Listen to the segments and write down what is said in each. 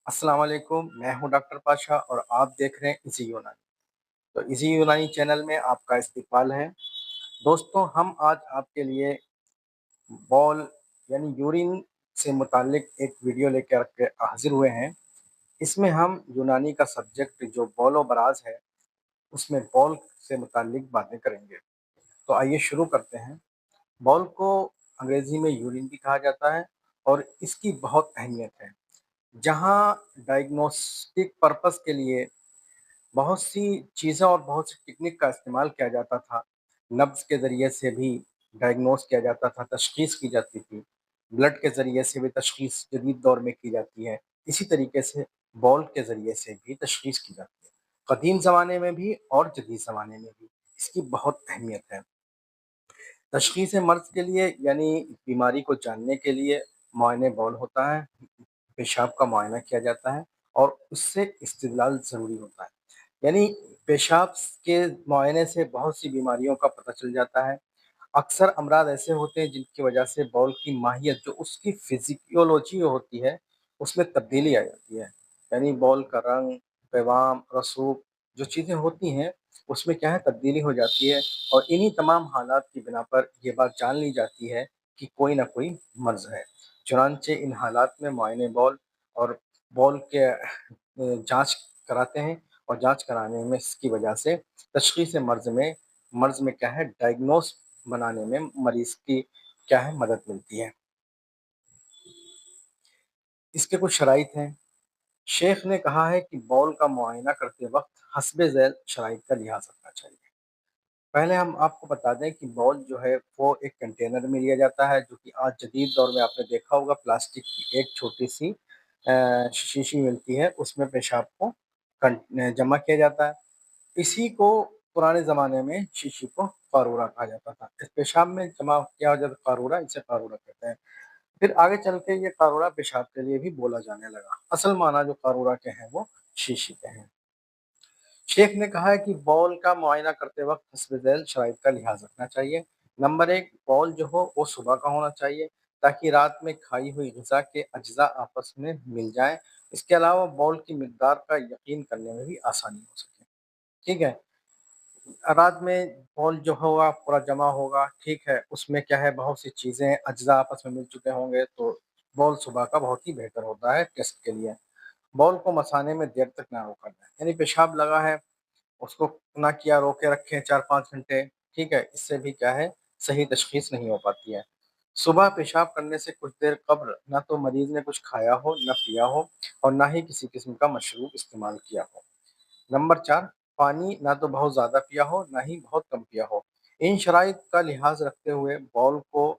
अस्सलाम वालेकुम। मैं हूं डॉक्टर पाशा और आप देख रहे हैं इजी यूनानी। तो इजी यूनानी चैनल में आपका इस्तकबाल है। दोस्तों, हम आज आपके लिए बॉल यानी यूरिन से मुतालिक एक वीडियो लेकर के हाजिर हुए हैं। इसमें हम यूनानी का सब्जेक्ट जो बॉल व बराज है, उसमें बॉल से मुतालिक बातें करेंगे। तो आइए शुरू करते हैं। बॉल को अंग्रेजी में यूरिन भी कहा जाता है और इसकी बहुत अहमियत है। जहाँ डायग्नोस्टिक पर्पस के लिए बहुत सी चीज़ों और बहुत सी टेक्निक का इस्तेमाल किया जाता था। नब्ज़ के ज़रिए से भी डायग्नोस किया जाता था, तशख़ीस की जाती थी। ब्लड के ज़रिए से भी तशख़ीस जदीद दौर में की जाती है। इसी तरीके से बॉल के ज़रिए से भी तशख़ीस की जाती है। क़दीम ज़माने में भी और जदीद ज़माने में भी इसकी बहुत अहमियत है। तशख़ीस मर्ज़ के लिए यानी बीमारी को जानने के लिए मुआयने बॉल होता है। पेशाब का मुआयना किया जाता है और उससे इस्तिदलाल ज़रूरी होता है। यानी पेशाब के मुआयने से बहुत सी बीमारियों का पता चल जाता है। अक्सर अमराज ऐसे होते हैं जिनकी वजह से बॉल की माहियत जो उसकी फिजियोलॉजी होती है, उसमें तब्दीली आ जाती है। यानी बॉल का रंग, पैवाम, रसूख जो चीज़ें होती हैं, उसमें क्या है तब्दीली हो जाती है और इन्हीं तमाम हालात की बिना पर ये बात जान ली जाती है कि कोई ना कोई मर्ज़ है। चुनांचे इन हालात में मुआयने बॉल और बॉल के जाँच कराते हैं और जाँच कराने में इसकी वजह से तशख़ीस मर्ज़ में क्या है डायग्नोस बनाने में मरीज़ की क्या है मदद मिलती है। इसके कुछ शराइत हैं। शेख ने कहा है कि बॉल का मुआयना करते वक़्त हस्बे ज़ैल शराइत का लिहाज़ रखना चाहिए। पहले हम आपको बता दें कि बॉल जो है वो एक कंटेनर में लिया जाता है, जो कि आज जदीद दौर में आपने देखा होगा प्लास्टिक की एक छोटी-सी शीशी मिलती है, उसमें पेशाब को जमा किया जाता है। इसी को पुराने ज़माने में शीशी को क़ारूरा कहा जाता था। इस पेशाब में जमा किया हो जाता क़ारूरा, इसे क़ारूरा कहते हैं। फिर आगे चल के ये क़ारूरा पेशाब के लिए भी बोला जाने लगा। असल माना जो क़ारूरा के हैं वो शीशी के हैं। शेख ने कहा है कि बॉल का मुआयना करते वक़्त हस्ब ज़ैल शराइत का लिहाज़ रखना चाहिए। नंबर 1, बॉल जो हो वो सुबह का होना चाहिए ताकि रात में खाई हुई ग़िज़ा के अज्ज़ा आपस में मिल जाएँ। इसके अलावा बॉल की मिक़दार का यकीन करने में भी आसानी हो सके। ठीक है? रात में बॉल जो होगा पूरा जमा होगा, ठीक है, उसमें क्या है बहुत सी चीज़ें अज्ज़ा आपस में मिल चुके होंगे, तो बॉल सुबह का बहुत ही बेहतर होता है टेस्ट के लिए। बॉल को मसाने में देर तक ना रोका जाए, यानी पेशाब लगा है, उसको ना किया रोके रखें 4-5 घंटे, ठीक है? इससे भी क्या है सही तशख़ीस नहीं हो पाती है। सुबह पेशाब करने से कुछ देर कब्ल ना तो मरीज़ ने कुछ खाया हो, ना पिया हो और ना ही किसी किस्म का मशरूब इस्तेमाल किया हो। नंबर 4, पानी ना तो बहुत ज़्यादा पिया हो, ना ही बहुत कम पिया हो। इन शराइत का लिहाज़ रखते हुए बॉल को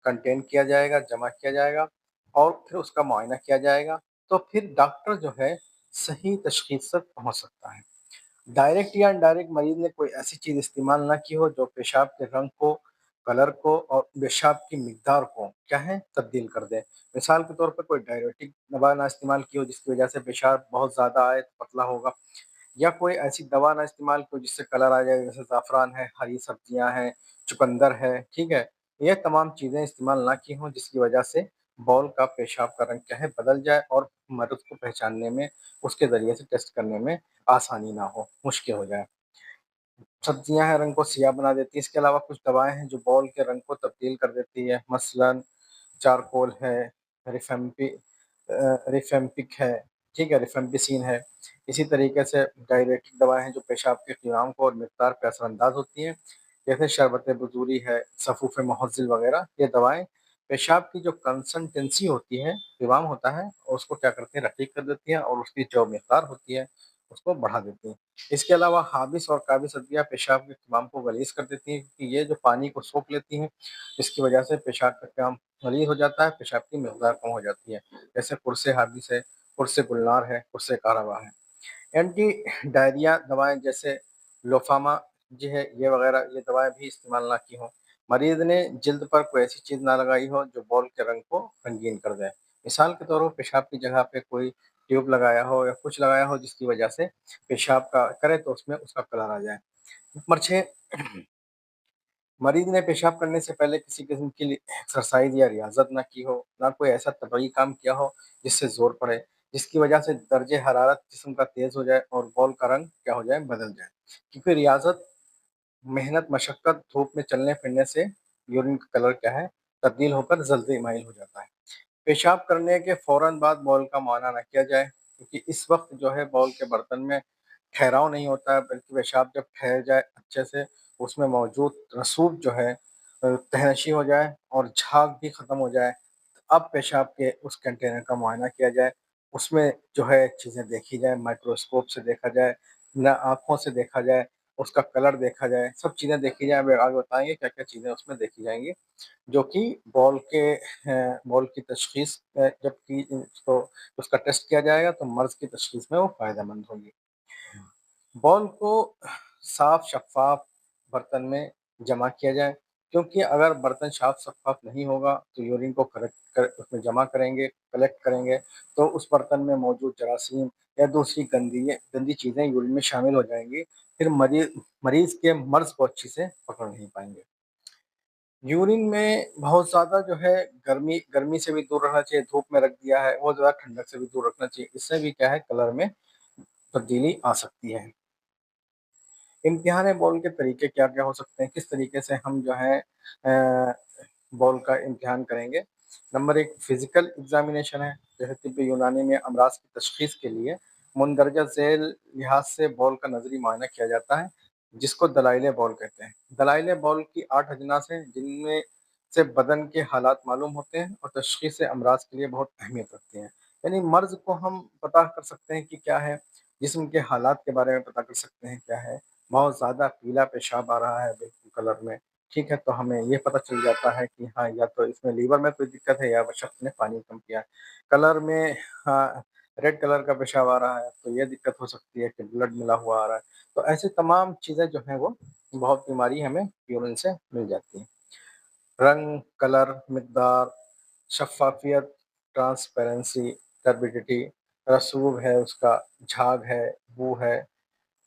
कंटेन किया जाएगा, जमा किया जाएगा और फिर उसका मुआयना किया जाएगा, तो फिर डॉक्टर जो है सही तशख़ीस तक पहुँच सकता है। डायरेक्ट या इनडायरेक्ट मरीज़ ने कोई ऐसी चीज़ इस्तेमाल ना की हो जो पेशाब के रंग को, कलर को और पेशाब की मिक़दार को क्या है तब्दील कर दे। मिसाल के तौर पर कोई डाययूरेटिक दवा ना इस्तेमाल की हो जिसकी वजह से पेशाब बहुत ज़्यादा आए, तो पतला होगा। या कोई ऐसी दवा ना इस्तेमाल करो जिससे कलर आ जाए, जैसे ज़ाफ़रान है, हरी सब्जियाँ हैं, चुकंदर है, ठीक है? ये तमाम चीज़ें इस्तेमाल ना की हों जिसकी वजह से बॉल का पेशाब का रंग क्या है बदल जाए और मर्ज़ को पहचानने में, उसके ज़रिए से टेस्ट करने में आसानी ना हो, मुश्किल हो जाए। सब्जियाँ हैं रंग को सियाह बना देती हैं, इसके अलावा कुछ दवाएँ हैं जो बॉल के रंग को तब्दील कर देती है, मसलन चारकोल है, रिफेम्पिक है, ठीक है? रिफेम्पिसिन है। इसी तरीके से डाययूरेटिक दवाएँ हैं जो पेशाब के क़ियाम को और मिक़दार पे असरअंदाज़ होती हैं, जैसे शरबत बज़ूरी है, सफ़ूफ़ मुहज़्ज़िल वग़ैरह। ये दवाएँ पेशाब की जो कंसिस्टेंसी होती है, क़िवाम होता है, उसको क्या करती हैं रक़ीक़ कर देती हैं और उसकी जो मिक़दार होती है, उसको बढ़ा देती हैं। इसके अलावा हाबिस और काबिस अदवियाँ पेशाब के क़िवाम को गलीज़ कर देती हैं क्योंकि ये जो पानी को सोख लेती हैं, इसकी वजह से पेशाब का क़ियाम गलीज़ हो जाता है, पेशाब की मिक़दार कम हो जाती है। जैसे कुर्से हाबिस है, कुर्से गुलनार है, कुर्से कारावा है। एंटी डायरिया दवाएँ जैसे लोफ़ामा जो है ये वग़ैरह ये दवाएँ भी इस्तेमाल ना की हों। मरीज़ ने जिल्द पर कोई ऐसी चीज़ ना लगाई हो जो बॉल के रंग को रंगीन कर दे। मिसाल के तौर पर पेशाब की जगह पे कोई ट्यूब लगाया हो या कुछ लगाया हो जिसकी वजह से पेशाब का करे तो उसमें उसका कलर आ जाए। नंबर 6, मरीज़ ने पेशाब करने से पहले किसी किस्म की एक्सरसाइज़ या रियाज़त ना की हो, ना कोई ऐसा तबीई काम किया हो जिससे ज़ोर पड़े। جس کی وجہ سے درجہ حرارت جسم کا تیز ہو جائے اور بال کا رنگ کیا ہو جائے، بدل جائے، کیونکہ ریاضت، محنت، مشقت، دھوپ میں چلنے پھرنے سے یورین کا کلر کیا ہے، تبدیل ہو کر جلدی مائل ہو جاتا ہے۔ پیشاب کرنے کے فوراً بعد بال کا معائنہ نہ کیا جائے، کیونکہ اس وقت جو ہے بال کے برتن میں ٹھہراؤ نہیں ہوتا ہے، بلکہ پیشاب جب ٹھہر جائے اچھے سے، اس میں موجود رسوب جو ہے تہنشی ہو جائے اور جھاگ بھی ختم ہو جائے، اب پیشاب کے اس کنٹینر کا معائنہ کیا جائے، اس میں جو ہے چیزیں دیکھی جائیں، مائکروسکوپ سے دیکھا جائے، نہ آنکھوں سے دیکھا جائے، اس کا کلر دیکھا جائے، سب چیزیں دیکھی جائیں۔ آگے بتائیں گے کیا کیا چیزیں اس میں دیکھی جائیں گی جو کہ بال کی تشخیص جب کی تو اس کا ٹیسٹ کیا جائے گا تو مرض کی تشخیص میں وہ فائدہ مند ہوگی۔ بال کو صاف شفاف برتن میں جمع کیا جائے، کیونکہ اگر برتن صاف شفاف نہیں ہوگا تو یورین کو اس میں جمع کریں گے، کلیکٹ کریں گے، تو اس برتن میں موجود جراثیم یا دوسری گندی چیزیں یورین میں شامل ہو جائیں گی، پھر مریض کے مرض کو اچھی سے پکڑ نہیں پائیں گے۔ یورین میں بہت زیادہ جو ہے گرمی سے بھی دور رہنا چاہیے، دھوپ میں رکھ دیا ہے بہت زیادہ، ٹھنڈک سے بھی دور رکھنا چاہیے، اس سے بھی کیا ہے کلر میں تبدیلی آ سکتی ہے۔ امتحان بال کے طریقے کیا کیا ہو سکتے ہیں، کس طریقے سے ہم جو ہے بال کا امتحان کریں گے۔ نمبر 1 فزیکل ایگزامینیشن ہے، جیسے طب یونانی میں امراض کی تشخیص کے لیے مندرجہ ذیل لحاظ سے بال کا نظری معائنہ کیا جاتا ہے، جس کو دلائل بال کہتے ہیں۔ دلائل بال کی 8 اجناس ہیں، جن میں سے بدن کے حالات معلوم ہوتے ہیں اور تشخیص امراض کے لیے بہت اہمیت رکھتے ہیں۔ یعنی مرض کو ہم پتہ کر سکتے ہیں کہ کیا ہے، جسم کے حالات کے بارے میں پتہ کر سکتے ہیں کیا ہے، بہت زیادہ پیلا پیشاب آ رہا ہے بالکل کلر میں، ٹھیک ہے، تو ہمیں یہ پتہ چل جاتا ہے کہ ہاں یا تو اس میں لیور میں کوئی دقت ہے یا شخص نے پانی کم کیا ہے۔ کلر میں ریڈ کلر کا پیشاب آ رہا ہے تو یہ دقت ہو سکتی ہے کہ بلڈ ملا ہوا آ رہا ہے۔ تو ایسی تمام چیزیں جو ہیں وہ بہت بیماری ہمیں یورین سے مل جاتی ہیں۔ رنگ، کلر، مقدار، شفافیت، ٹرانسپیرنسی، ٹربیڈیٹی، رسوب ہے اس کا، جھاگ ہے، بو ہے،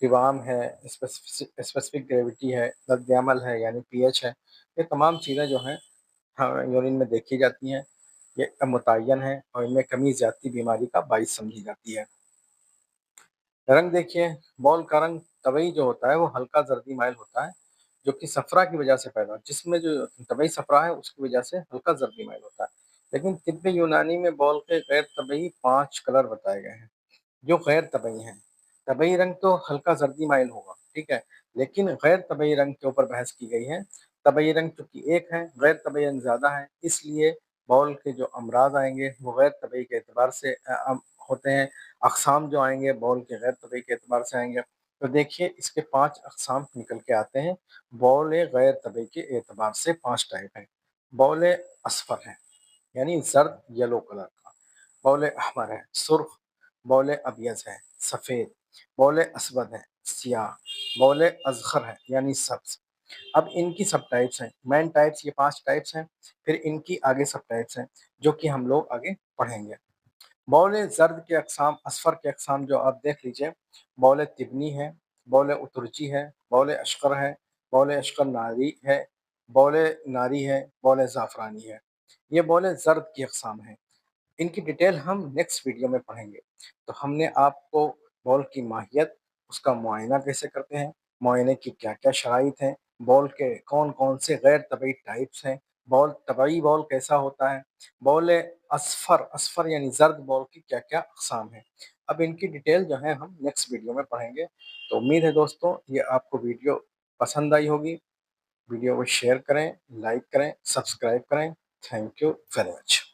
قوام ہے، اسپیسیفک گریویٹی ہے، رد عمل ہے یعنی پی ایچ ہے، یہ تمام چیزیں جو ہیں یورین میں دیکھی جاتی ہیں، یہ متعین ہے اور ان میں کمی زیادتی بیماری کا باعث سمجھی جاتی ہے۔ رنگ دیکھیے، بال کا رنگ طبعی جو ہوتا ہے وہ ہلکا زردی مائل ہوتا ہے، جو کہ صفرا کی وجہ سے پیدا، جس میں جو طبعی صفرا ہے اس کی وجہ سے ہلکا زردی مائل ہوتا ہے۔ لیکن طب یونانی میں بال کے غیر طبعی 5 کلر بتائے گئے ہیں جو غیر طبعی ہیں۔ طبعی رنگ تو ہلکا زردی مائل ہوگا، ٹھیک ہے، لیکن غیر طبعی رنگ کے اوپر بحث کی گئی ہے۔ طبعی رنگ چونکہ ایک ہے، غیر طبعی رنگ زیادہ ہے، اس لیے بال کے جو امراض آئیں گے وہ غیر طبعی کے اعتبار سے ہوتے ہیں، اقسام جو آئیں گے بال کے غیر طبعی کے اعتبار سے آئیں گے۔ تو دیکھیے اس کے 5 اقسام نکل کے آتے ہیں، بال غیر طبعی کے اعتبار سے 5 ٹائپ ہیں۔ بال اصفر ہے یعنی زرد یلو کلر کا، بال احمر ہے سرخ، بال ابیض ہے سفید، بال اسود ہے سیاہ، بال ازخر ہے یعنی سبز۔ اب ان کی سب ٹائپس ہیں، مین ٹائپس یہ 5 ٹائپس ہیں، پھر ان کی آگے سب ٹائپس ہیں جو کہ ہم لوگ آگے پڑھیں گے۔ بال زرد کے اقسام، اصفر کے اقسام جو آپ دیکھ لیجئے، بال تبنی ہے، بال اترچی ہے، بال اشقر ہے، بال اشقر ناری ہے، بال ناری ہے، بال زعفرانی ہے، یہ بال زرد کی اقسام ہیں۔ ان کی ڈیٹیل ہم نیکسٹ ویڈیو میں پڑھیں گے۔ تو ہم نے آپ کو بال کی ماہیت، اس کا معائنہ کیسے کرتے ہیں، معائنے کی کیا کیا شرائط ہیں، بال کے کون کون سے غیر طبعی ٹائپس ہیں، بال طبعی بال کیسا ہوتا ہے، بال اصفر یعنی زرد بال کی کیا کیا اقسام ہیں، اب ان کی ڈیٹیل جو ہے ہم نیکسٹ ویڈیو میں پڑھیں گے۔ تو امید ہے دوستوں یہ آپ کو ویڈیو پسند آئی ہوگی، ویڈیو کو شیئر کریں، لائک کریں، سبسکرائب کریں۔ Thank you very much.